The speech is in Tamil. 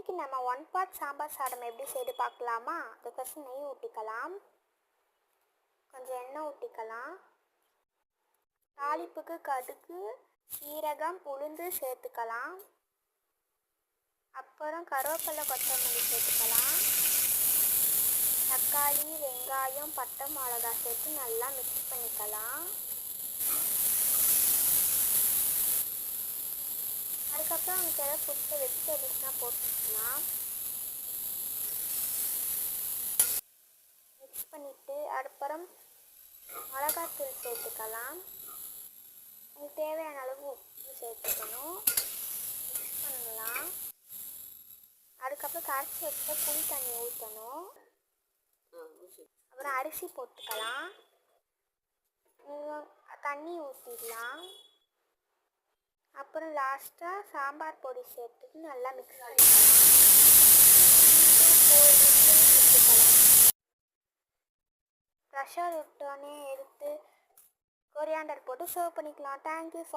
இன்றைக்கி நம்ம 1 பாட் சாம்பார் சாதம் எப்படி செய்து பார்க்கலாமா? அது ஃபஸ்ட்டு நெய் ஊற்றிக்கலாம், கொஞ்சம் எண்ணெய் ஊற்றிக்கலாம், தாளிப்புக்கு கடுகு, சீரகம், உளுந்து சேர்த்துக்கலாம், அப்புறம் கருவேப்பிலை, கொத்தமல்லி சேர்த்துக்கலாம், தக்காளி, வெங்காயம், பட்டை மிளகாய் சேர்த்து நல்லா மிக்ஸ் பண்ணிக்கலாம். அதுக்கப்புறம் உங்களுக்கு ஏதாவது பிடிச்ச வெஜிடபிள்ஸ்லாம் போட்டுக்கலாம். மிக்ஸ் பண்ணிவிட்டு அப்புறம் மிளகாத்தூள் சேர்த்துக்கலாம். உங்களுக்கு தேவையான அளவு உப்பு சேர்த்துக்கணும், மிக்ஸ் பண்ணலாம். அதுக்கப்புறம் கரைச்சி வச்ச புளி தண்ணி ஊற்றணும். அப்புறம் அரிசி போட்டுக்கலாம், தண்ணி ஊற்றிடலாம். அப்புறம் லாஸ்ட்டாக சாம்பார் பொடி சேர்த்துட்டு நல்லா மிக்ஸ் பண்ணிக்கலாம். ப்ரெஷர் விட்டோன்னே எடுத்து கொரியாண்டர் போட்டு சர்வ் பண்ணிக்கலாம். Thank you for